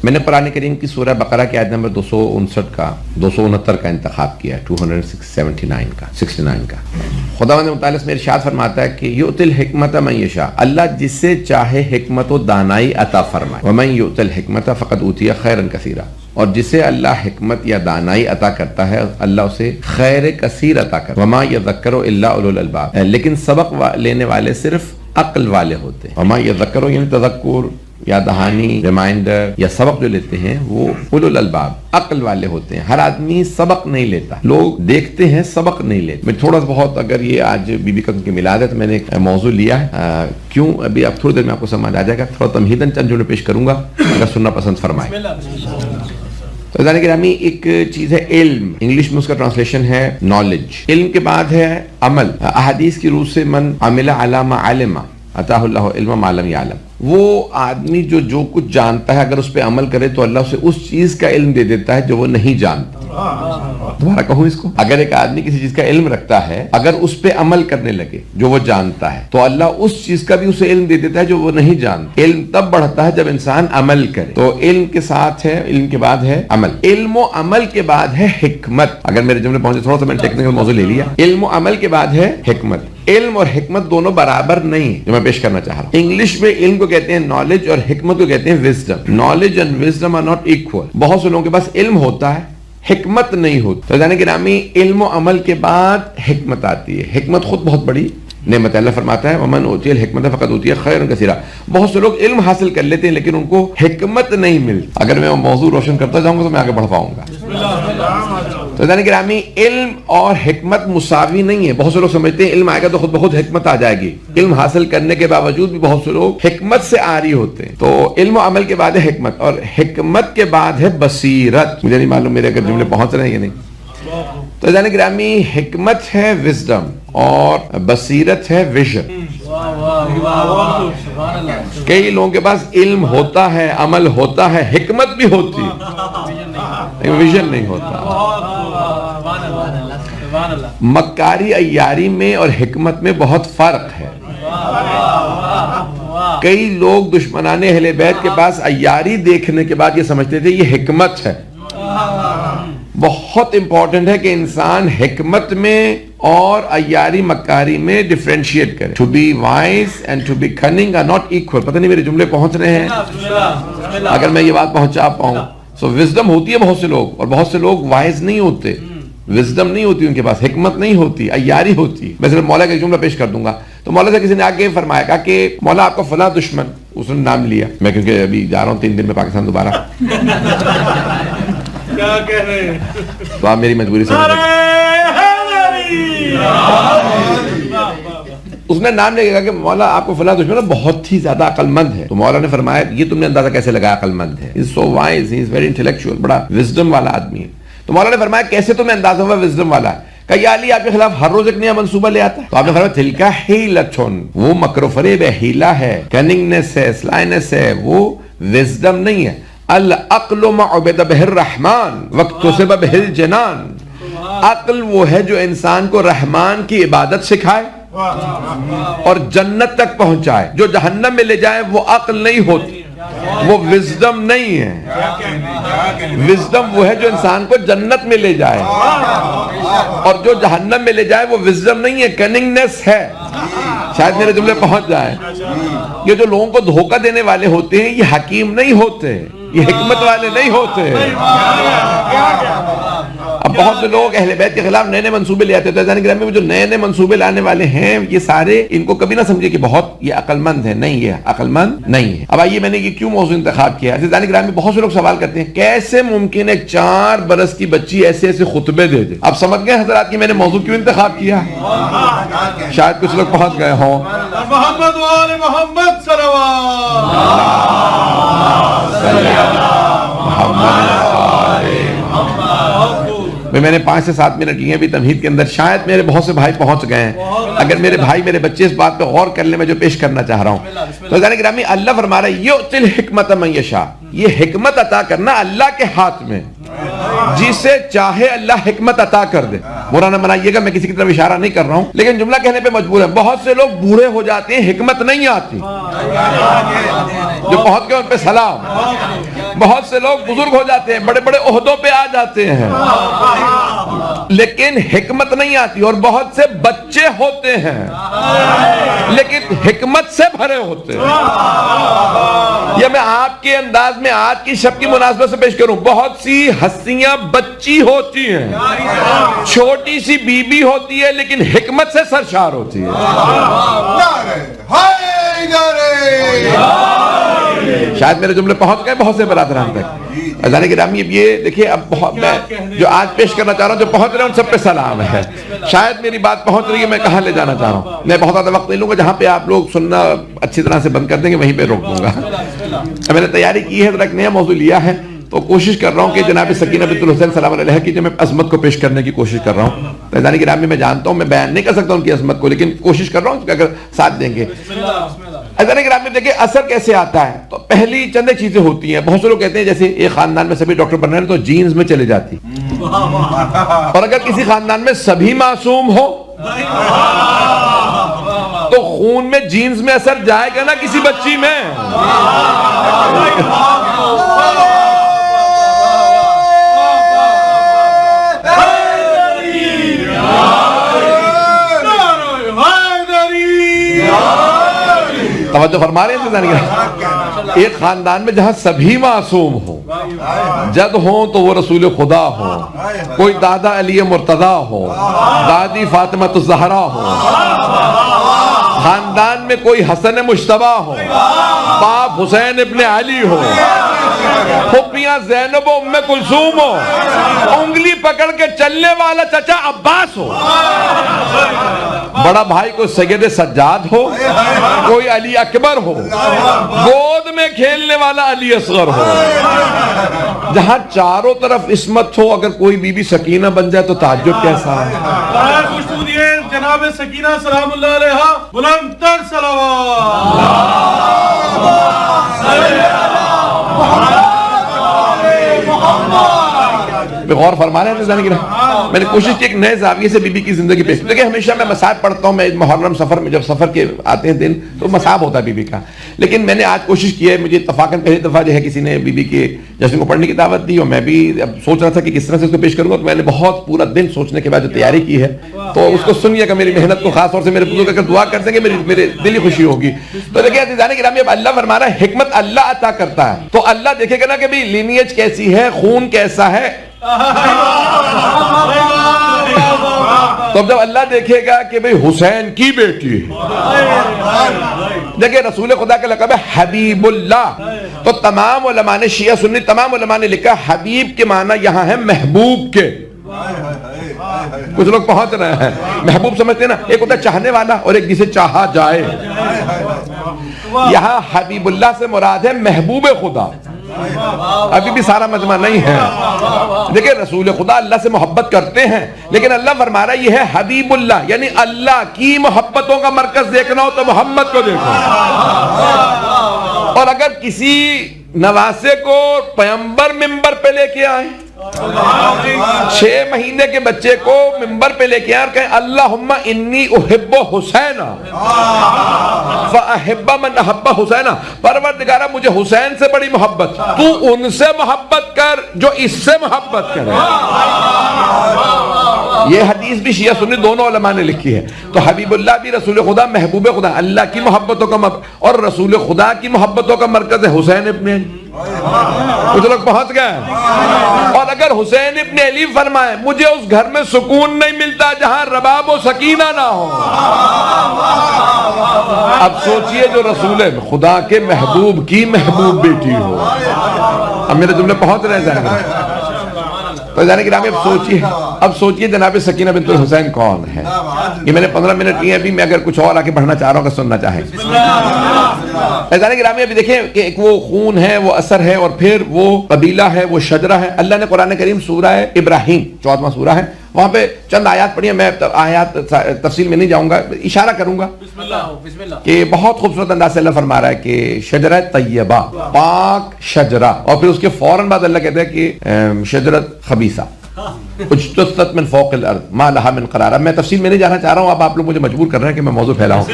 میں نے قرآن کریم کی سورہ بقرہ کی آیت نمبر 269 کا انتخاب کیا ہے، 269 کا. خداوند متعال اس میں ارشاد فرماتا ہے کہ یؤتی الحکمت من یشاء، اللہ جسے چاہے حکمت و دانائی عطا فرمائے. ومن یؤت الحکمت فقد اوتی خیرا کثیرا، اور جسے اللہ حکمت یا دانائی عطا کرتا ہے اللہ اسے خیر کثیر عطا کرتا ہے. وما یذکر الا اولو الالباب، لیکن سبق لینے والے صرف عقل والے ہوتے ہیں. وما یذکر یعنی تذکر یا دہانی، ریمائنڈر یا سبق جو لیتے ہیں وہ اولو الالباب عقل والے ہوتے ہیں. ہر آدمی سبق نہیں لیتا، لوگ دیکھتے ہیں سبق نہیں لیتے. میں تھوڑا سا بہت، اگر یہ آج بی بی کی میلاد ہے تو میں نے ایک موضوع لیا ہے، کیوں ابھی اب تھوڑی دیر میں آپ کو سمجھ آ جائے گا. تھوڑا تمہیداً چند جملے پیش کروں گا اگر سننا پسند فرمائیں. تو عزیزان گرامی، ایک چیز ہے علم، انگلش میں اس کا ٹرانسلیشن ہے نالج. علم کے بعد ہے عمل. احادیث کی روح سے من عمل علی ما علم عطاہ اللہ علم ما لم یعلم، وہ آدمی جو کچھ جانتا ہے اگر اس پہ عمل کرے تو اللہ اسے اس چیز کا علم دے دیتا ہے جو وہ نہیں جانتا. دوبارہ کہوں اس کو، اگر ایک آدمی کسی چیز کا علم رکھتا ہے، اگر اس پہ عمل کرنے لگے جو وہ جانتا ہے تو اللہ اس چیز کا بھی اسے علم دے دیتا ہے جو وہ نہیں جانتا. علم تب بڑھتا ہے جب انسان عمل کرے. تو علم کے ساتھ ہے، علم کے بعد ہے عمل. علم و عمل کے بعد ہے حکمت. اگر میرے جملے پہنچے، تھوڑا سا میں نے ٹیکنیکل موضوع لے لیا. علم و عمل کے بعد ہے حکمت. علم اور حکمت دونوں برابر نہیں جو میں پیش کرنا چاہ رہا ہوں. انگلش میں علم کو کہتے ہیں نالج اور حکمت کو کہتے ہیں wisdom. Knowledge and wisdom are not equal. بہت سے لوگوں کے پاس علم ہوتا ہے، حکمت نہیں ہوتی. تو جانے گرامی، علم و عمل کے بعد حکمت آتی ہے. حکمت خود بہت بڑی نعمت. اللہ فرماتا ہے ومن اوتی الحکمت فقد اوتی خیرا کثیرا. بہت سے لوگ علم حاصل کر لیتے ہیں لیکن ان کو حکمت نہیں ملتی. اگر میں موضوع روشن کرتا جاؤں گا تو میں آگے بڑھ پاؤں گا. تو جانے گرامی، علم اور حکمت مساوی نہیں ہے. بہت سے لوگ سمجھتے ہیں علم آئے گا تو خود بخود حکمت آ جائے گی. علم حاصل کرنے کے باوجود بھی بہت سے لوگ حکمت سے عاری ہوتے ہیں. تو علم و عمل کے بعد ہے حکمت، اور حکمت کے بعد ہے بصیرت. مجھے نہیں معلوم میرے اگر جملے پہنچ رہے ہیں یا نہیں. تو جانے گرامی، حکمت ہے وزڈم اور بصیرت ہے ویژن. کئی لوگوں کے پاس علم ہوتا ہے، عمل ہوتا ہے، حکمت بھی ہوتی ہے، ویژن نہیں ہوتا. مکاری عیاری میں اور حکمت میں بہت فرق ہے. کئی لوگ دشمنان اہل بیت کے پاس عیاری دیکھنے کے بعد یہ سمجھتے تھے یہ حکمت ہے. بہت امپورٹنٹ ہے کہ انسان حکمت میں اور عیاری مکاری میں ڈیفرینشیٹ کرے. To be wise and to be cunning are not equal. پتہ نہیں میرے جملے پہنچ رہے ہیں؟ اگر میں یہ بات پہنچا پاؤں. سو وزڈم ہوتی ہے بہت سے لوگ، اور بہت سے لوگ وائز نہیں ہوتے. وزڈم نہیں ہوتی ان کے پاس، حکمت نہیں ہوتی، عیاری ہوتی. میں صرف مولا کا ایک جملہ پیش کر دوں گا. تو مولا سے کسی نے آگے فرمایا کہ مولا آپ کا فلاں دشمن، اس نے نام لیا. میں کیونکہ ابھی جا رہا ہوں 3 دن میں پاکستان دوبارہ، کیا کہہ رہے ہیں، تو آپ میری مجبوری سے اس نے نام لے گا کہ مولا آپ کو فلاں دشمن بہت ہی زیادہ عقل مند ہے. تو مولا نے فرمایا یہ تم نے اندازہ کیسے لگایا عقل مند ہے؟ He's so wise, he is very intellectual، بڑا وزڈم والا آدمی ہے. تو مولا نے فرمایا کیسے تمہیں اندازہ ہوا وزڈم والا ہے؟ کہ یا علی آپ کے خلاف ہر روز ایک نیا منصوبہ لے آتا ہے. تو آپ نے فرمایا تلکا حیلتن، وہ مکر و فریب ہے، ہیلا ہے، کننگنس ہے، سلائنس ہے، وہ وزڈم نہیں ہے. العقل ما عبد بہ الرحمن واکتسب بہ الجنان. عقل وہ ہے جو انسان کو رحمان کی عبادت سکھائے اور جنت تک پہنچائے. جو جہنم میں لے جائے وہ عقل نہیں ہوتی، وہ وزڈم نہیں ہے. وزڈم وہ ہے جو انسان کو جنت میں لے جائے، اور جو جہنم میں لے جائے وہ وزڈم نہیں ہے، کننگنس ہے. شاید میرے جملے پہنچ جائیں. یہ جو لوگوں کو دھوکہ دینے والے ہوتے ہیں یہ حکیم نہیں ہوتے، یہ حکمت والے نہیں ہوتے. اب بہت سے لوگ اہل بیت کے خلاف نئے نئے منصوبے لے آتے ہیں. تو عزیزان گرامی، جو نئے نئے منصوبے لانے والے ہیں یہ سارے، ان کو کبھی نہ سمجھے کہ بہت یہ عقل مند ہے. نہیں، یہ عقل مند نہیں ہے. اب آئیے میں نے یہ کیوں موضوع انتخاب کیا. عزیزان گرامی، بہت سے لوگ سوال کرتے ہیں کیسے ممکن ہے 4 برس کی بچی ایسے ایسے خطبے دے دے. اب سمجھ گئے حضرات کہ میں نے موضوع کیوں انتخاب کیا؟ شاید کچھ لوگ پہنچ گئے ہوں. محمد وآل محمد صلوات. میں نے 5 سے 7 منٹ لیے ابھی تمہید کے اندر. شاید میرے بہت سے بھائی پہنچ گئے ہیں. اگر میرے بھائی میرے بچے اس بات پہ غور کر لیں میں جو پیش کرنا چاہ رہا ہوں. تو عزیزان گرامی، اللہ فرما رہا ہے یؤتی الحکمت من یشاء. یہ حکمت عطا کرنا اللہ کے ہاتھ میں، جسے چاہے اللہ حکمت عطا کر دے. برا نہ منائیے گا، میں کسی کی طرف اشارہ نہیں کر رہا ہوں، لیکن جملہ کہنے پہ مجبور ہے. بہت سے لوگ بوڑھے ہو جاتے ہیں، حکمت نہیں آتی. جو پہنچ گئے ان پہ سلام. بہت سے لوگ بزرگ ہو جاتے ہیں، بڑے بڑے عہدوں پہ آ جاتے ہیں، لیکن حکمت نہیں آتی. اور بہت سے بچے ہوتے ہیں لیکن حکمت سے بھرے ہوتے ہیں. یا میں آپ کے انداز میں آج کی شب کی مناسبت سے پیش کروں، بہت سی ہستیاں بچی ہوتی ہیں، چھوٹی سی بیوی ہوتی ہے لیکن حکمت سے سرشار ہوتی ہے. شاید میرے جملے پہنچ گئے بہت سے برادران تک. اذان گرامی اب یہ دیکھیے، اب بہت میں جو آج پیش کرنا چاہ رہا ہوں، جو پہنچ رہے ہیں ان سب پہ سلام ہے. شاید میری بات پہنچ رہی ہے، میں کہاں لے جانا چاہ رہا ہوں. میں بہت زیادہ وقت نہیں لوں گا، جہاں پہ آپ لوگ سننا اچھی طرح سے بند کر دیں گے وہیں پہ روک دوں گا. میں نے تیاری کی ہے، ذرا ایک نیا موضوع لیا ہے، تو کوشش کر رہا ہوں کہ جناب سکینہ بنت الحسین سلام علیہ کی جو میں عظمت کو پیش کرنے کی کوشش کر رہا ہوں. اذان گرامی میں جانتا ہوں میں بیان نہیں کر سکتا ان کی عظمت کو، لیکن کوشش کر رہا ہوں کہ اگر ساتھ دیں گے. اذان گرامی دیکھیں اثر کیسے آتا ہے. تو پہلی چند چیزیں ہوتی ہیں. بہت سے لوگ کہتے ہیں جیسے ایک خاندان میں سبھی ڈاکٹر بن رہے ہیں تو جینز میں چلے جاتی، اور اگر کسی خاندان میں سبھی معصوم ہو تو خون میں جینز میں اثر جائے گا نا کسی بچی میں. توجہ فرما رہے ہیں. ایک خاندان میں جہاں سبھی معصوم ہو، جد ہوں تو وہ رسول خدا ہو، کوئی دادا علی مرتضیٰ ہو، دادی فاطمہ الزہرا ہو، خاندان میں کوئی حسن مجتبیٰ ہو، باپ حسین ابن علی ہو، پھپھیاں زینب و ام کلثوم ہو، انگلی پکڑ کے چلنے والا چچا عباس ہو، بڑا بھائی کوئی سید سجاد ہو، کوئی علی اکبر ہو، گود میں کھیلنے والا علی اصغر ہو. جہاں چاروں طرف عصمت ہو، اگر کوئی بی بی سکینہ بن جائے تو تعجب کیسا ہے. جناب سکینہ سلام اللہ علیہا بلند تر صلوات. غور فرما رہے ہیں. میں نے کوشش کی ایک نئے زاویے سے بی بی کی زندگی پیش. دیکھیں ہمیشہ میں مصائب پڑھتا ہوں، میں محرم سفر میں جب سفر کے آتے ہیں دن تو مصائب ہوتا ہے بی بی کا، لیکن میں نے آج کوشش کی ہے. مجھے اتفاقاً پہلی دفعہ جو ہے کسی نے بی بی کے جشن کو پڑھنے کی دعوت دی، اور میں بھی اب سوچ رہا تھا کہ کس طرح سے اس کو پیش کروں گا. تو میں نے بہت پورا دن سوچنے کے بعد جو تیاری کی ہے، تو اس کو سنیے گا. میری محنت کو خاص طور سے میرے بزرگ اگر دعا کر دیں گے میرے دلی خوشی ہوگی. تو دیکھیں عزیزان گرامی، اب اللہ فرما رہا ہے حکمت اللہ عطا کرتا ہے، تو اللہ دیکھے گا نا کہ بھئی لینیج کیسی ہے، خون کیسا ہے. تو اب جب اللہ دیکھے گا کہ بھئی حسین کی بیٹی ہے، دیکھیں رسول خدا کا لقب ہے حبیب اللہ، تو تمام علماء نے شیعہ سنی تمام علماء نے لکھا حبیب کے معنی یہاں ہے محبوب کے. کچھ لوگ پہنچ رہے ہیں، محبوب سمجھتے ہیں نا، ایک ہوتا ہے چاہنے والا اور ایک جسے چاہا جائے. یہاں حبیب اللہ سے مراد ہے محبوب خدا. ابھی بھی سارا مجمع نہیں ہے. دیکھیں رسول خدا اللہ سے محبت کرتے ہیں، لیکن اللہ فرما رہا ہے یہ ہے حبیب اللہ، یعنی اللہ کی محبتوں کا مرکز دیکھنا ہو تو محمد کو دیکھو. اور اگر کسی نواسے کو پیغمبر ممبر پہ لے کے آئے، 6 مہینے کے بچے کو ممبر پہ لے کے آئے اور کہیں اللہم انی احب حسین فاحب من احب حسین، پروردگارہ مجھے حسین سے بڑی محبت، تو ان سے محبت کر جو اس سے محبت کرے. یہ حدیث بھی شیعہ سنی دونوں علماء نے لکھی ہے. تو حبیب اللہ بھی رسول خدا محبوب خدا، اللہ کی محبتوں کا اور رسول خدا کی محبتوں کا مرکز ہے حسین ابن علی. کچھ لوگ پہنچ گئے. اور اگر حسین ابن علی فرمائے مجھے اس گھر میں سکون نہیں ملتا جہاں رباب و سکینہ نہ ہو، اب سوچئے جو رسول خدا کے محبوب کی محبوب بیٹی ہو. اب میرے جملے پہنچ رہے ہیں. تو جانے کی نامی اب سوچئے جناب سکینہ بنت الحسین کون ہے. یہ میں نے 15 منٹ لیے، ابھی میں اگر کچھ اور آگے بڑھنا چاہ رہا ہوں کہ سننا چاہیں. جانے کی نامی ابھی دیکھیں کہ ایک وہ خون ہے، وہ اثر ہے، اور پھر وہ قبیلہ ہے، وہ شجرہ ہے. اللہ نے قرآن کریم سورہ ابراہیم 14واں سورہ ہے، وہاں پہ چند آیات پڑھی ہیں. میں آیات تفصیل میں نہیں جاؤں گا، اشارہ کروں گا کہ بہت خوبصورت انداز سے اللہ فرما رہا ہے کہ شجرہ طیبہ، پاک شجرہ، اور پھر اس کے فوراً بعد اللہ کہتا ہے کہ شجرت خبیثہ. اجتثت من فوق الارض ما لها من قرار. اب میں تفصیل میں نہیں جانا چاہ رہا ہوں, اب آپ لوگ مجھے مجبور کر رہے ہیں کہ میں موضوع پھیلاؤں.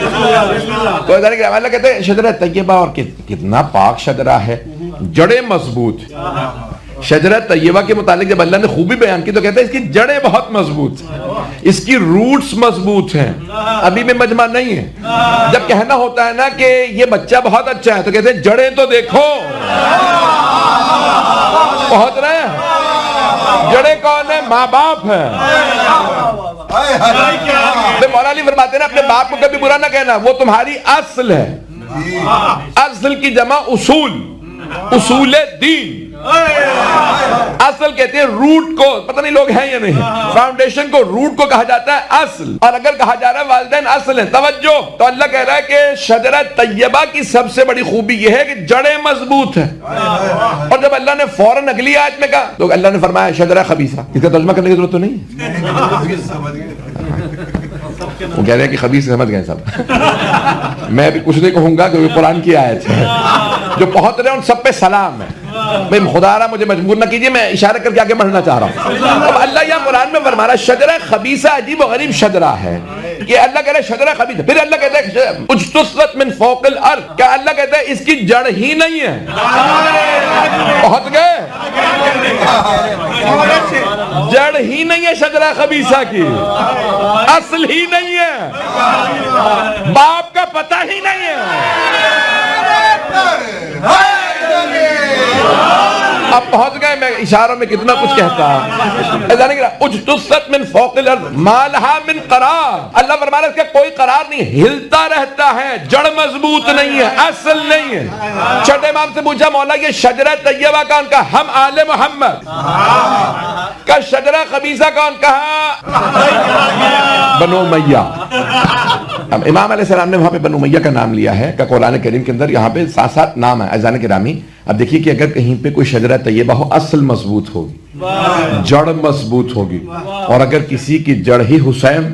تو اللہ کہتے ہیں شجرہ طیبہ, اور کتنا پاک شجرہ ہے, جڑیں مضبوط. شجرہ طیبہ کے متعلق جب اللہ نے خوبی بیان کی تو کہتے ہیں اس کی جڑیں بہت مضبوط ہیں, اس کی روٹس مضبوط ہیں, ابھی میں مجمع نہیں ہے. جب کہنا ہوتا ہے نا کہ یہ بچہ بہت اچھا ہے تو کہتے ہیں جڑیں تو دیکھو پہنچ رہے ہیں. جڑیں کون ہے؟ ماں باپ ہیں. مولا علی فرماتے ہیں نا اپنے باپ کو کبھی برا نہ کہنا, وہ تمہاری اصل ہے. اصل کی جمع اصول, اصول دین. اصل کہتے ہیں روٹ کو, پتہ نہیں لوگ ہیں یا نہیں, فاؤنڈیشن کو, روٹ کو کہا جاتا ہے اصل. اور اگر کہا جا رہا ہے والدین اصل ہیں, توجہ, تو اللہ کہہ رہا ہے کہ شجرہ طیبہ کی سب سے بڑی خوبی یہ ہے کہ جڑیں مضبوط ہیں. اور جب اللہ نے فوراً اگلی آیت میں کہا تو اللہ نے فرمایا شجرہ خبیثہ. اس کا ترجمہ کرنے کی ضرورت تو نہیں ہے. وہ کہہ رہے ہیں کہ خبیث سمجھ گئے سب. میں ابھی کچھ نہیں کہوں گا کیونکہ قرآن کی آیت ہے, جو پہنچ رہے ہیں ان سب پہ سلام ہے. میں خدا رہا مجھے مجبور نہ کیجیے, میں اشارہ کر کے آگے بڑھنا چاہ رہا ہوں. اب اللہ یہاں قرآن میں فرما رہا ہے شجرہ خبیثہ عجیب و غریب شجرہ ہے. یہ اللہ کہہ رہا ہے شجرہ خبیثہ, پھر اللہ کہتا ہے اجتثت من فوق الارض. کیا اللہ کہتا ہے اس کی جڑ ہی نہیں ہے؟ پہنچ گئے, جڑ ہی نہیں ہے شجرہ خبیثہ کی, اصل ہی نہیں ہے, باپ کا پتہ ہی نہیں ہے. اب پہنچ گئے, میں اشاروں میں کتنا کچھ کہتا ہوں. اجتثت من فوق الارض ما لها من قرار. اللہ فرما رہا ہے اس کا کوئی قرار نہیں, ہلتا رہتا ہے, جڑ مضبوط نہیں ہے, اصل نہیں ہے. چھٹے امام سے پوچھا مولا یہ شجرہ طیبہ کون کہا؟ ہم آل محمد. کا شجرہ خبیثہ کون کہا؟ بنو امیہ. اب امام علیہ السلام نے وہاں پہ بنو امیہ کا نام لیا ہے کہ قرآن کریم کے اندر یہاں پہ 7 نام ہے. عزیزان گرامی, اب دیکھیے کہ اگر کہیں پہ کوئی شجرہ طیبہ ہو, اصل مضبوط ہوگی, جڑ مضبوط ہوگی. اور اگر کسی کی جڑ ہی حسین,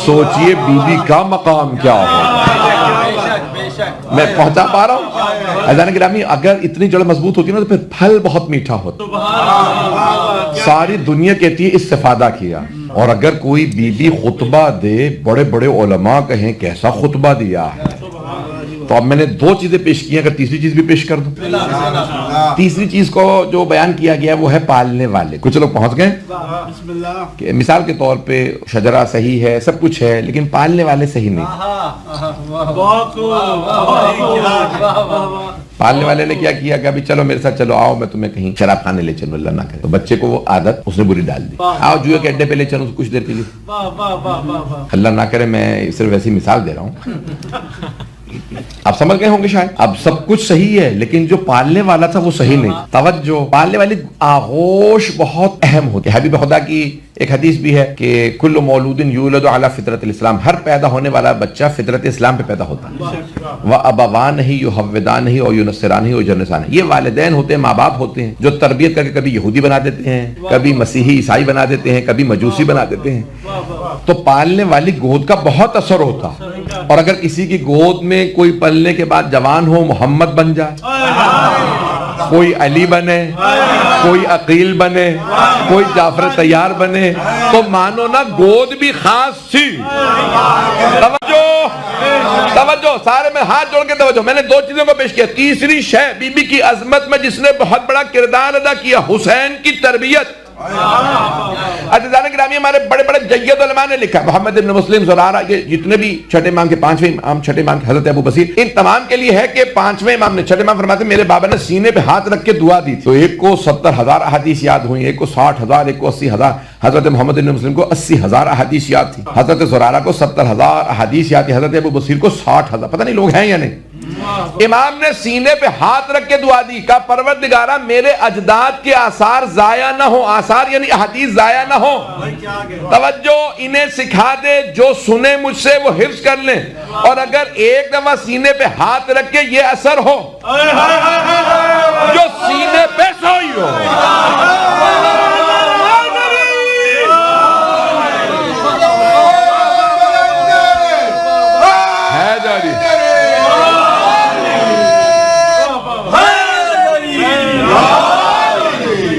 سوچئے بی بی کا مقام کیا ہوگا. میں پہنچا پا رہا ہوں عزیزان گرامی. اگر اتنی جڑ مضبوط ہوتی نا تو پھر پھل بہت میٹھا ہوتا, ساری دنیا کہتی ہے استفادہ کیا. اور اگر کوئی بی بی خطبہ دے, بڑے بڑے علماء کہیں کیسا خطبہ دیا ہے, تو اب میں نے 2 چیزیں پیش کی ہیں, اگر تیسری چیز بھی پیش کر دوں. تیسری چیز کو جو بیان کیا گیا وہ ہے پالنے والے. کچھ لوگ پہنچ گئے کہ مثال کے طور پہ شجرہ صحیح ہے, سب کچھ ہے, لیکن پالنے والے صحیح نہیں. پالنے والے نے کیا کیا کہ ابھی چلو میرے ساتھ چلو, آؤ میں تمہیں کہیں شراب خانے لے چلوں, اللہ نہ کرے. تو بچے کو وہ عادت اس نے بری ڈال دی, آؤ جوئے کے اڈے پہ لے چلوں کچھ دیر کے لیے, اللہ نہ کرے. میں صرف ایسی مثال دے رہا ہوں, آپ سمجھ گئے ہوں گے شاید. اب سب کچھ صحیح ہے لیکن جو پالنے والا تھا وہ صحیح نہیں. توجہ, پالنے والی آغوش بہت اہم ہوتی ہے. حبیب خدا کی ایک حدیث بھی ہے کہ کل مولود یولد علی فطرت الاسلام, ہر پیدا ہونے والا بچہ فطرت اسلام پہ پیدا ہوتا ہے. وابوانہ یحودانہ او ینصرانہ او یجنسانہ. یہ والدین ہوتے ہیں, ماں باپ ہوتے ہیں جو تربیت کر کے کبھی یہودی بنا دیتے ہیں, کبھی مسیحی عیسائی بنا دیتے ہیں, کبھی مجوسی بنا دیتے ہیں. تو پالنے والی گود کا بہت اثر ہوتا. اور اگر کسی کی گود میں کوئی پلنے کے بعد جوان ہو, محمد بن جائے, کوئی علی بنے, کوئی عقیل بنے, کوئی جعفر طیار بنے, تو مانو نا گود بھی خاص تھی. توجہ سارے میں ہاتھ جوڑ کے توجہ. میں نے 2 چیزوں کو پیش کیا. تیسری شے بی بی کی عظمت میں جس نے بہت بڑا کردار ادا کیا, حسین کی تربیت. عزیزان گرامی, ہمارے بڑے بڑے جید علماء نے لکھا, محمد ابن مسلم, زرارہ, یہ جتنے بھی چھٹے امام کے 5ویں امام, چھٹے امام کے حضرت ابو بصیر, ان تمام کے لیے ہے کہ 5ویں امام نے, چھٹے امام فرماتے ہیں میرے بابا نے سینے پہ ہاتھ رکھ کے دعا دی تھی. تو ایک کو 70,000 احادیث یاد ہوئی, ایک کو 60,000, ایک کو 80,000. حضرت محمد ابن مسلم کو 80,000 احادیث یاد تھی, حضرت زرارہ کو 70,000 احادیث یاد تھی, حضرت ابو بصیر کو 60,000. پتہ نہیں لوگ ہیں یا نہیں. امام نے سینے پہ ہاتھ رکھ کے دعا دی, کہا پروردگارہ میرے اجداد کے آثار ضائع نہ ہو, آثار یعنی احادیث ضائع نہ ہو. توجہ, انہیں سکھا دے, جو سنے مجھ سے وہ حفظ کر لیں. اور اگر ایک دفعہ سینے پہ ہاتھ رکھ کے یہ اثر ہو, جو سینے پہ سوئی ہو. ہے جاری.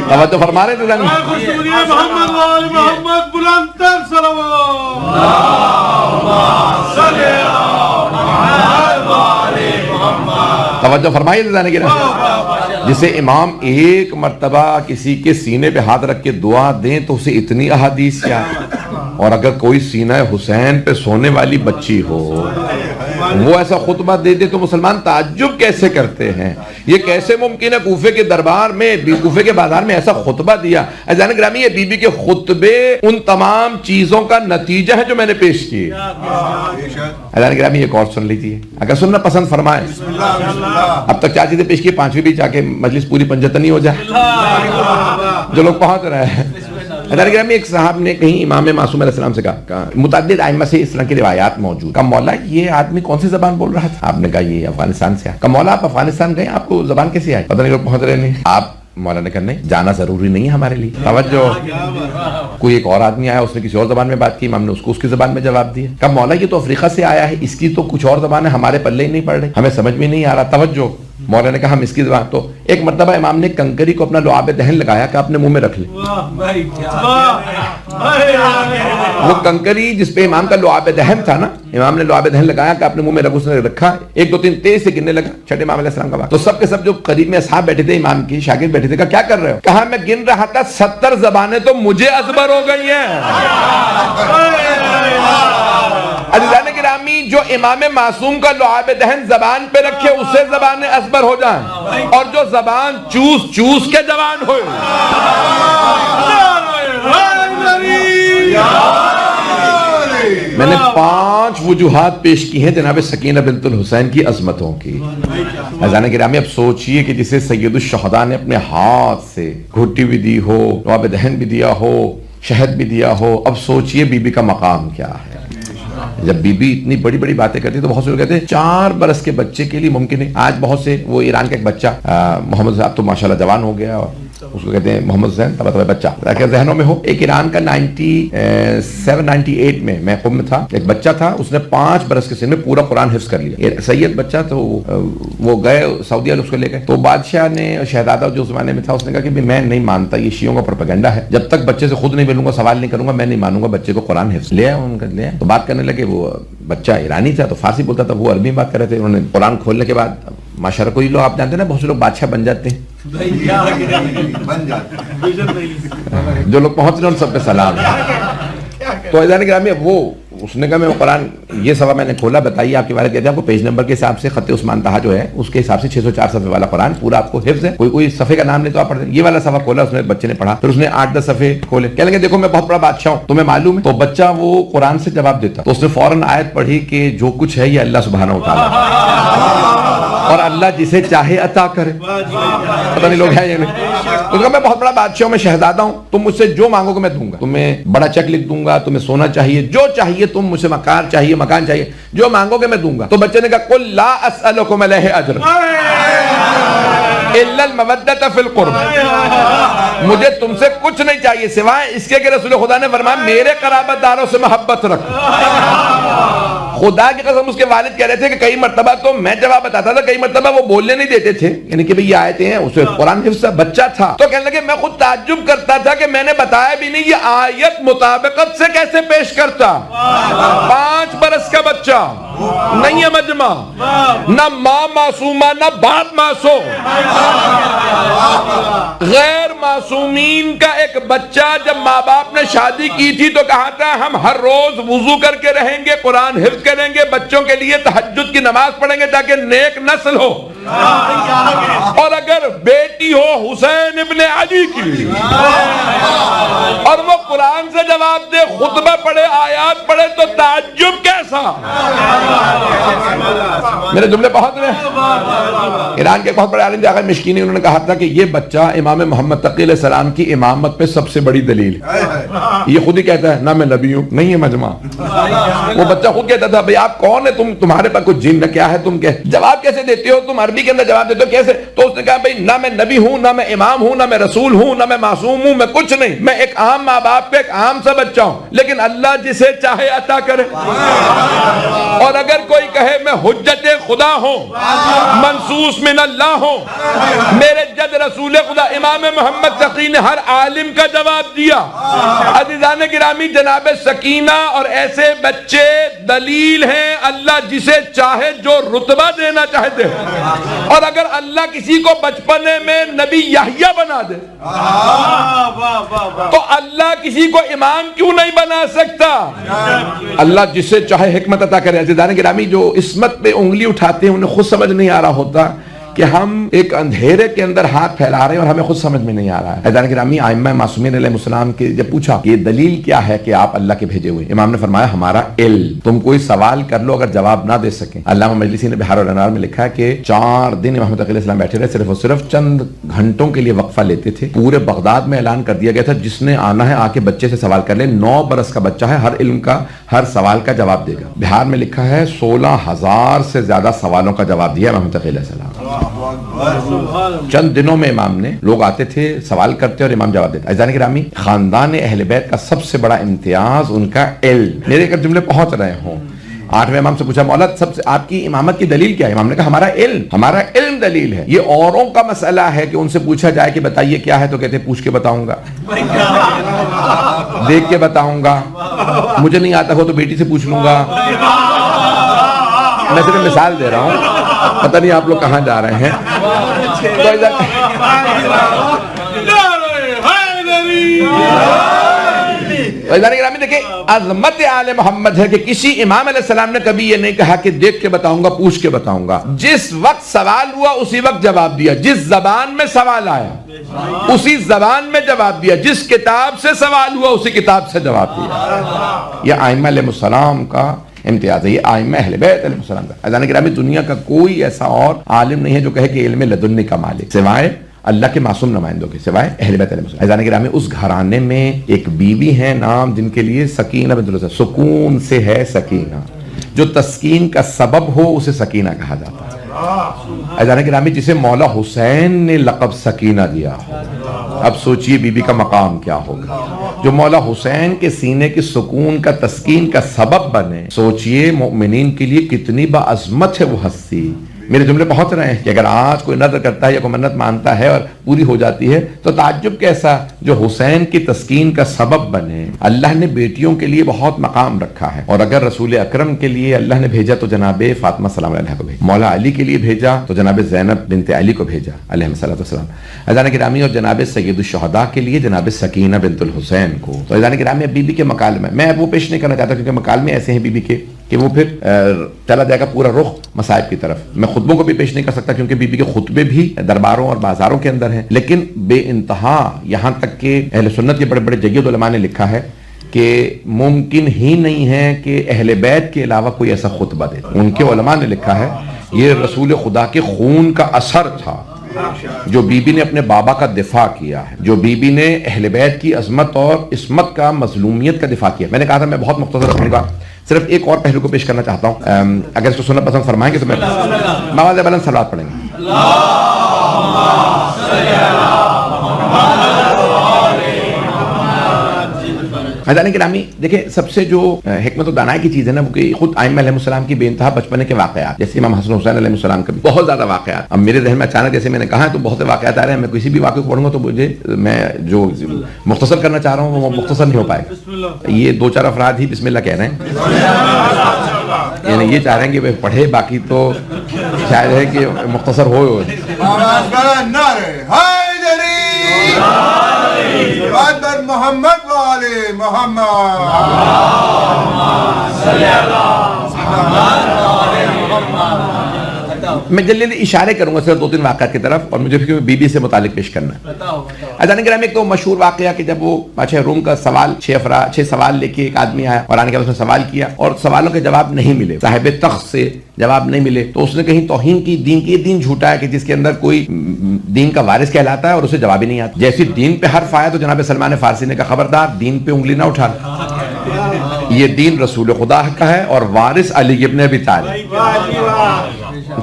توجہ فرما رہے تھے ذہن میں؟ خوش بنیے محمد وآل محمد بلند تر صلوات توجہ فرمائیے تھے ذہن کی نا. جسے امام ایک مرتبہ کسی کے سینے پہ ہاتھ رکھ کے دعا دیں تو اسے اتنی احادیث کیا. اور اگر کوئی سینہ حسین پہ سونے والی بچی ہو وہ ایسا خطبہ دے دے تو مسلمان تعجب کیسے کرتے ہیں. یہ کیسے ممکن ہے کوفے کے دربار میں کوفے کے بازار میں ایسا خطبہ دیا. عزیزان گرامی یہ بی بی کے خطبے ان تمام چیزوں کا نتیجہ ہے جو میں نے پیش کیے. عزیزان گرامی ایک اور سن لیجیے اگر سننا پسند فرمائے. اب تک 4 چیزیں پیش کی, 5ویں بھی جا کے مجلس پوری پنجتنی ہو جائے جو لوگ پہنچ رہے ہیں. عزیزان گرامی ایک صاحب نے کہیں امام معصوم علیہ السلام سے کہا, متعدد ائمہ سے اس طرح کی روایات موجود, کہا مولا یہ آدمی کون سی زبان بول رہا تھا؟ آپ نے کہا یہ افغانستان سے. کہا مولا آپ افغانستان گئے, آپ کو زبان کیسے آئی؟ پتہ نہیں لوگ پہنچ رہے نہیں. آپ مولا نے کہا نہیں, جانا ضروری نہیں ہے ہمارے لیے. توجہ. کوئی ایک اور آدمی آیا, اس نے کسی اور زبان میں بات کی, امام نے اس کو اس کی زبان میں جواب دیا. کہا مولا یہ تو افریقہ سے آیا ہے, اس کی تو کچھ اور زبان ہے, ہمارے پلے ہی نہیں پڑ رہی, ہمیں سمجھ میں نہیں آ رہا. توجہ. مولا نے کہا ہم اس کی زبان. تو ایک مرتبہ امام نے کنکری کو اپنا لعاب دہن لگایا کہ اپنے منہ میں رکھ لے. وہ کنکری جس پہ امام کا لعاب دہن تھا نا, امام نے لعاب دہن لگایا کہ اپنے منہ میں رکھ, اس نے رکھا. 1 2 3 تیز سے گننے لگا, چھٹے امام علیہ السلام کا بات. تو سب کے سب جو قریب میں اصحاب بیٹھے تھے, امام کے شاگرد بیٹھے تھے, کہا کیا کر رہے ہو؟ کہا میں گن رہا تھا 70 زبانیں تو مجھے ازبر ہو گئی ہیں. عزیزان گرامی جو امام معصوم کا لعاب دہن زبان پہ رکھے اسے زبانیں ازبر ہو جائیں, اور جو زبان چوس چوس کے زبان ہوئے. میں نے 5 وجوہات پیش کی ہیں جناب سکینہ بنت الحسین کی عظمتوں کی. عزیزان گرامی اب سوچئے کہ جسے سید الشہداء نے اپنے ہاتھ سے گھٹی بھی دی ہو, لعاب دہن بھی دیا ہو, شہد بھی دیا ہو, اب سوچئے بی بی کا مقام کیا ہے. جب بی بی اتنی بڑی بڑی باتیں کرتی تو بہت سے لوگ کہتے ہیں 4 برس کے بچے کے لیے ممکن ہے. آج بہت سے, وہ ایران کا ایک بچہ محمد صاحب تو ماشاءاللہ جوان ہو گیا, اور اس کو کہتے ہیں محمد حسین طبع بچہ, تاکہ ذہنوں میں ہو. ایک ایران کا 97-98 میں قم میں تھا, ایک بچہ تھا, اس نے 5 برس کے سن میں پورا قرآن حفظ کر لیا. سید بچہ تو وہ گئے سعودیہ, اس کو لے گئے. تو بادشاہ نے, شہزادہ جو زمانے میں تھا, اس نے کہا کہ میں نہیں مانتا, یہ شیعوں کا پروپیگنڈا ہے, جب تک بچے سے خود نہیں ملوں گا, سوال نہیں کروں گا, میں نہیں مانوں گا بچے کو قرآن حفظ. لے ان کا لے, تو بات کرنے لگے. وہ بچہ ایرانی تھا تو فارسی بولتا تھا, وہ عربی بات کر رہے تھے. انہوں نے قرآن کھولنے کے بعد, ماشاءاللہ کوئی لوگ آپ جانتے ہیں نا, بہت سے لوگ بادشاہ بن جاتے ہیں, جو لوگ پہنچ رہے ہیں ان سب پہ سلام. تو عزیزان گرامی وہ اس نے کہا میں قرآن یہ صفحہ میں نے کھولا, بتائیے آپ کے بارے کہتے ہیں, آپ کو پیج نمبر کے حساب سے خط عثمان طہا جو ہے اس کے حساب سے 604 صفحے والا قرآن پورا آپ کو حفظ ہے. کوئی صفحے کا نام نہیں تو آپ پڑھتے. یہ والا صفحہ کھولا, اس نے بچے نے پڑھا, پھر اس نے 8-10 صفحے کھولے. کہنے لگے دیکھو میں بہت بڑا بادشاہ ہوں, تمہیں معلوم ہے. تو بچہ وہ قرآن سے جواب دیتا, تو اس نے فوراً آیت پڑھی کہ جو کچھ ہے یہ اللہ سبحانہ و تعالیٰ, اور اللہ جسے چاہے عطا کرے. پتہ نہیں لوگ ہیں یہ نہیں. تو کہا میں بہت بڑا بادشاہ ہوں, میں شہزادہ ہوں, تم مجھ سے جو مانگو گے میں دوں گا. تمہیں بڑا چیک لکھ دوں گا, تمہیں سونا چاہیے, جو چاہیے, تم مجھ سے مکان چاہیے, مکان چاہیے, جو مانگو گے میں دوں گا. تو بچے نے کہا قل لا اسألکم علیہ اجر الا المودۃ فی القرب, مجھے تم سے کچھ نہیں چاہیے سوائے اس کے کہ رسول خدا نے فرمایا میرے قرابت داروں سے محبت رکھ. خدا کی قسم اس کے والد کہہ رہے تھے کہ کئی مرتبہ تو میں جواب بتاتا تھا, کئی مرتبہ وہ بولنے نہیں دیتے تھے, یعنی کہ یہ آیتیں ہیں, اسے قرآن حفظ بچہ تھا. تو کہنے لگے میں خود تعجب کرتا تھا کہ میں نے بتایا بھی نہیں, یہ آیت مطابقت سے کیسے پیش کرتا. 5 برس کا بچہ, نہیں ہے مجمع, نہ ماں معصومہ نہ باپ معصوم, غیر معصومین کا ایک بچہ. جب ماں باپ نے شادی کی تھی تو کہا تھا ہم ہر روز وضو کر کے رہیں گے, قرآن حفظ کریں گے, بچوں کے لیے تہجد کی نماز پڑھیں گے تاکہ نیک نسل ہو. اور اگر بیٹی ہو حسین ابن علی کی, اور وہ قرآن سے جواب دے, خطبہ پڑھے, آیات پڑھے, تو تعجب کیسا. میرے جملے بہت رہے. ایران کے بہت بڑے عالم آقا مشکینی, انہوں نے کہا تھا کہ یہ بچہ امام محمد تقی علیہ السلام کی امامت پہ سب سے بڑی دلیل. یہ خود ہی کہتا ہے نہ میں نبی ہوں, نہیں ہے مجمع. وہ بچہ خود کہتا تھا بھئی آپ کون ہے, تمہارے پاس کچھ جن کیا ہے, تم جواب کیسے دیتے ہو, تم عربی کے اندر جواب دیتے ہو کیسے. تو اس نے کہا بھئی نہ میں نبی ہوں, نہ میں امام ہوں, نہ میں رسول ہوں, نہ میں معصوم ہوں, میں کچھ نہیں, میں ایک عام ماں باپ کا ایک عام سا بچہ ہوں, لیکن اللہ جسے چاہے عطا کرے. اور اگر کوئی کہے میں حجت خدا ہوں, منصوص من اللہ ہوں, میرے جد رسول رسول خدا امام محمد تقی نے ہر عالم کا جواب دیا۔ عزیزان گرامی، جناب سکینہ اور ایسے بچے دلیل ہیں اللہ جسے چاہے جو رتبہ دینا چاہتے ہیں، اور اگر اللہ کسی کو بچپنے میں نبی یحییٰ بنا دے تو اللہ کسی کو امام کیوں نہیں بنا سکتا؟ اللہ جسے چاہے حکمت عطا کرے۔ عزیزان گرامی، جو عصمت پہ انگلی اٹھاتے ہیں انہیں خود سمجھ نہیں آ رہا ہوتا کہ ہم ایک اندھیرے کے اندر ہاتھ پھیلا رہے ہیں اور ہمیں خود سمجھ میں نہیں آ رہا ہے۔ عزیزان گرامی، ائمہ معصومین علیہ السلام کے جب پوچھا کہ یہ دلیل کیا ہے کہ آپ اللہ کے بھیجے ہوئے، امام نے فرمایا ہمارا علم، تم کوئی سوال کر لو اگر جواب نہ دے سکیں۔ علامہ مجلسی نے بحار الانوار میں لکھا ہے کہ 4 دن امام تقی علیہ السلام بیٹھے رہے، صرف اور صرف چند گھنٹوں کے لیے وقفہ لیتے تھے۔ پورے بغداد میں اعلان کر دیا گیا تھا جس نے آنا ہے آ کے بچے سے سوال کر لے، 9 برس کا بچہ ہے، ہر علم کا ہر سوال کا جواب دے گا۔ بہار میں لکھا ہے 16,000 سے زیادہ سوالوں کا جواب دیا امام تقی علیہ السلام۔ چند دنوں میں امام نے، لوگ آتے تھے سوال کرتے اور امام جواب دیتا۔ عزیزان گرامی، خاندان اہل بیت کا سب سے بڑا امتیاز ان کا علم۔ میرے اگر جملے پہنچ رہے ہوں، 8ویں امام سے پوچھا مولا سب سے آپ کی امامت کی دلیل کیا ہے؟ امام نے کہا ہمارا علم دلیل ہے۔ یہ اوروں کا مسئلہ ہے کہ ان سے پوچھا جائے کہ بتائیے کیا ہے تو کہتے ہیں پوچھ کے بتاؤں گا، دیکھ کے بتاؤں گا، مجھے نہیں آتا ہو تو بیٹی سے پوچھ لوں گا۔ میں صرف مثال دے رہا ہوں، پتہ نہیں آپ لوگ کہاں جا رہے ہیں۔ دیکھیں، عظمت آل محمد ہے کہ کسی امام علیہ السلام نے کبھی یہ نہیں کہا کہ دیکھ کے بتاؤں گا، پوچھ کے بتاؤں گا۔ جس وقت سوال ہوا اسی وقت جواب دیا، جس زبان میں سوال آیا اسی زبان میں جواب دیا، جس کتاب سے سوال ہوا اسی کتاب سے جواب دیا۔ یہ ائمہ علیہ السلام کا امتیاز ہے، یہ ائمہ اہل بیت علیہ السلام کا۔ عزیزان گرامی، دنیا کا کوئی ایسا اور عالم نہیں ہے جو کہے کہ علم لدنی کا مالک سوائے اللہ کے معصوم نمائندوں کے، سوائے اہل بیت علیہ السلام۔ عزیزان گرامی، اس گھرانے میں ایک بیوی ہے نام جن کے لیے سکینہ بنت الحسین، سکون سے ہے سکینہ، جو تسکین کا سبب ہو اسے سکینہ کہا جاتا ہے۔ عزیزان گرامی، جسے مولا حسین نے لقب سکینہ دیا ہو، اب سوچئے بی بی کا مقام کیا ہوگا۔ جو مولا حسین کے سینے کی سکون کا تسکین کا سبب بنے، سوچئے مومنین کے لیے کتنی باعظمت ہے وہ ہستی۔ میرے جملے پہنچ رہے ہیں کہ اگر آج کوئی نظر کرتا ہے یا کوئی منت مانتا ہے اور پوری ہو جاتی ہے تو تعجب کیسا جو حسین کی تسکین کا سبب بنے۔ اللہ نے بیٹیوں کے لیے بہت مقام رکھا ہے، اور اگر رسول اکرم کے لیے اللہ نے بھیجا تو جناب فاطمہ سلام علیہ کو بھیجا، مولا علی کے لیے بھیجا تو جناب زینب بنت علی کو بھیجا علیہ السلام، عزیزان گرامی، اور جناب سید الشہداء کے لیے جناب سکینہ بنت الحسین کو۔ تو عزیزان گرامی، بی بی کے مکالمے میں وہ پیش نہیں کرنا چاہتا کیونکہ مکالمے ایسے ہیں بی بی کے کہ وہ پھر چلا جائے گا پورا رخ مصائب کی طرف۔ میں خطبوں کو بھی پیش نہیں کر سکتا کیونکہ بی بی کے خطبے بھی درباروں اور بازاروں کے اندر ہیں، لیکن بے انتہا یہاں تک کہ اہل سنت کے بڑے بڑے جید علماء نے لکھا ہے کہ ممکن ہی نہیں ہے کہ اہل بیت کے علاوہ کوئی ایسا خطبہ دے۔ ان کے علماء نے لکھا ہے یہ رسول خدا کے خون کا اثر تھا جو بی بی نے اپنے بابا کا دفاع کیا ہے، جو بی بی نے اہل بیت کی عظمت اور عصمت کا، مظلومیت کا دفاع کیا۔ میں نے کہا تھا میں بہت مختصر رکھوں گا، صرف ایک اور پہلو کو پیش کرنا چاہتا ہوں، اگر اس کو سننا پسند فرمائیں گے تو میں آواز بلند صلوات پڑھیں گے۔ عزیزان گرامی، دیکھیں سب سے جو حکمت و دانائی کی چیز ہے نا وہ کہ خود ائمہ علیہ السلام کی بے انتہا بچپنے کے واقعات، جیسے امام حسن حسین علیہ السلام کے بہت زیادہ واقعات اب میرے ذہن میں اچانک جیسے میں نے کہا تو بہت سے واقعات آ رہے ہیں۔ میں کسی بھی واقعے کو پڑھوں گا تو مجھے میں جو مختصر کرنا چاہ رہا ہوں وہ مختصر نہیں ہو پائے گا۔ یہ 2-4 افراد ہی بسم اللہ کہہ رہے ہیں، یعنی یہ چاہ رہے ہیں کہ وہ پڑھے، باقی تو شاید ہے کہ مختصر ہو۔ محمد والے محمد میں جلدی اشارے کروں گا صرف 2-3 واقعات کی طرف، اور مجھے بی بی سے متعلق پیش کرنا ہے۔ عزیزان گرامی، ایک تو مشہور واقعہ کہ جب وہ بادشاہ روم کا سوال 6 سوال لے کے ایک آدمی آیا اور آنے کے بعد اس نے سوال کیا اور سوالوں کے جواب نہیں ملے، صاحب تخت سے جواب نہیں ملے تو اس نے کہیں توہین کی، دین کی، دین جھوٹا ہے کہ جس کے اندر کوئی دین کا وارث کہلاتا ہے اور اسے جواب ہی نہیں آتا۔ جیسی دین پہ حرف آیا تو جناب سلمان فارسی نے کہا خبردار دین پہ انگلی نہ اٹھانا، یہ دین رسول خدا کا ہے اور وارث علی ابن ابی طالب۔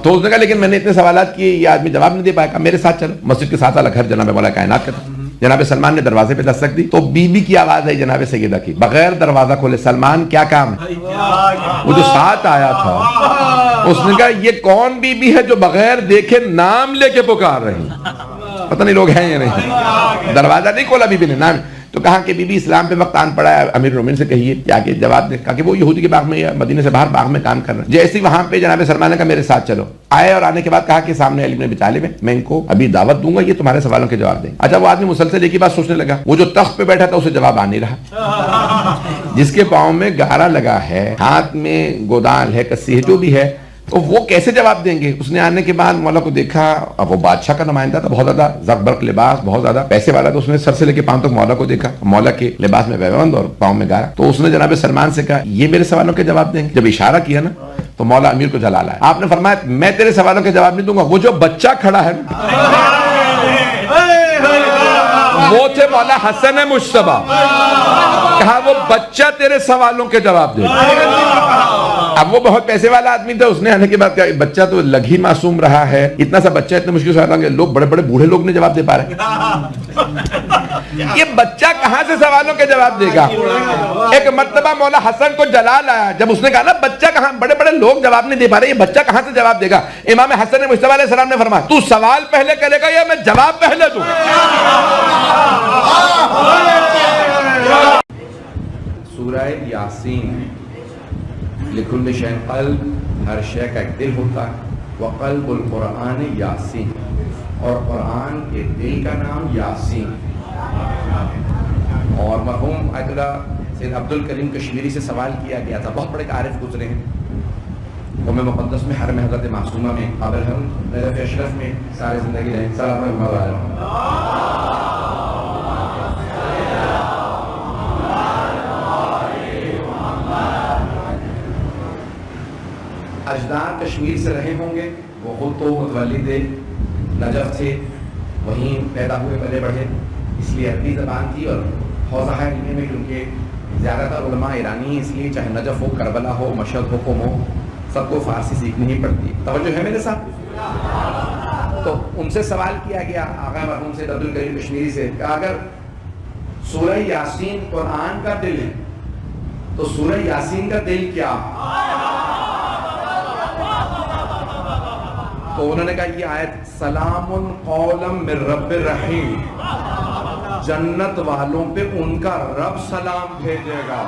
تو اس نے کہا لیکن میں نے اتنے سوالات کیے یہ آدمی جواب نہیں دے پایا، کہا میرے ساتھ چلو۔ مسجد کے ساتھ والا گھر جناب مولا کائنات کا تھا۔ جناب سلمان نے دروازے پہ دستک دی تو بی بی کی آواز آئی جناب سیدہ کی، بغیر دروازہ کھولے سلمان کیا کام ہے؟ وہ جو ساتھ آیا تھا اس نے کہا یہ کون بی بی ہے جو بغیر دیکھے نام لے کے پکار رہی؟ پتہ نہیں لوگ ہیں یا نہیں. دروازہ نہیں کھولا بی بی نے نام. تو کہا کہ بی بی اسلام پہ وقت آن پڑا ہے, امیر المومنین سے کہیے کیا کہ جواب دے. کہا کہ وہ یہودی کے باغ میں یا مدینے سے باہر باغ میں کام کر رہے ہیں. جیسے وہاں پہ جناب سلمان نے کہا میرے ساتھ چلو. آئے اور آنے کے بعد کہا کہ سامنے علی بن ابی طالب ہے, میں ان کو ابھی دعوت دوں گا, یہ تمہارے سوالوں کے جواب دیں. اچھا وہ آدمی مسلسل ایک ہی بات سوچنے لگا, وہ جو تخت پہ بیٹھا تھا اسے جواب آ نہیں رہا, جس کے پاؤں میں گارا لگا ہے, ہاتھ میں گودال ہے, کسی ہے, جو بھی ہے, تو وہ کیسے جواب دیں گے. اس نے آنے کے بعد مولا کو دیکھا, اب وہ بادشاہ کا نمائندہ تھا, بہت زیادہ زرق برق لباس, بہت زیادہ پیسے والا, تو اس نے سر سے لے کے پاؤں تک مولا کو دیکھا, مولا کے لباس میں پیبند اور پاؤں میں گارا. تو اس نے جناب سلمان سے کہا یہ میرے سوالوں کے جواب دیں گے. جب اشارہ کیا نا تو مولا امیر کو جلا لایا. آپ نے فرمایا میں تیرے سوالوں کے جواب نہیں دوں گا, وہ جو بچہ کھڑا ہے وہ تھے مولا حسن مجتبیٰ. کہا وہ بچہ تیرے سوالوں کے جواب دے گا. اب وہ بہت پیسے والا آدمی تھا, اس نے آنے کے بعد کہا بچہ تو لگ ہی معصوم رہا ہے, اتنا سا بچہ اتنے مشکل سے آتا کہ لوگ بڑے بڑے بوڑھے لوگ نہیں جواب دے پا رہے, یہ بچہ کہاں سے سوالوں کے جواب دے گا. ایک مرتبہ مولا حسن کو جلا لایا, جب اس نے کہا نا بچہ کہاں, بڑے بڑے لوگ جواب نہیں دے پا رہے, یہ بچہ کہاں سے جواب دے گا. امام حسن مجتبیٰ علیہ السلام نے فرمایا تو سوال پہلے کرے گا یا میں جواب پہلے دوں. سورہ یاسین لکل شیء قلب, ہر شے کا ایک دل ہوتا ہے. وقلب القرآن یاسین, اور قرآن کے دل کا نام یاسین. اور مرحوم آیت اللہ سید عبد الکریم کشمیری سے سوال کیا گیا تھا, بہت بڑے عارف گزرے ہیں, قوم مقدس میں حرم حضرت معصومہ میں قابل ہم نجف اشرف میں سارے زندگی رہے. سلام علیکم. اجداد کشمیر سے رہے ہوں گے, وہ خود تو متولد نجف تھے, وہیں پیدا ہوئے پلے بڑھے, اس لیے عربی زبان تھی. اور حوزہ علمیہ میں کیونکہ زیادہ تر علماء ایرانی, اس لیے چاہے نجف ہو, کربلا ہو, مشہد ہو, قم ہو, سب کو فارسی سیکھنی ہی پڑتی. توجہ ہے میرے ساتھ. تو ان سے سوال کیا گیا آقا مرحوم سید عبد الکریم کشمیری سے, کہ اگر سورہ یاسین قرآن کا دل ہے تو سورہ یاسین کا دل کیا؟ تو انہوں نے کہا یہ آیت سلام قولا من رب الرحیم, جنت والوں پہ ان کا رب سلام بھیجے گا.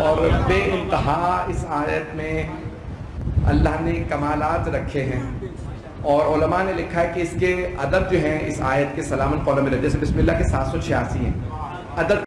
اور بے انتہا اس آیت میں اللہ نے کمالات رکھے ہیں, اور علماء نے لکھا ہے کہ اس کے عدد جو ہیں اس آیت کے سلام قولا من رب, جیسے بسم اللہ کے 786 ہیں عدد.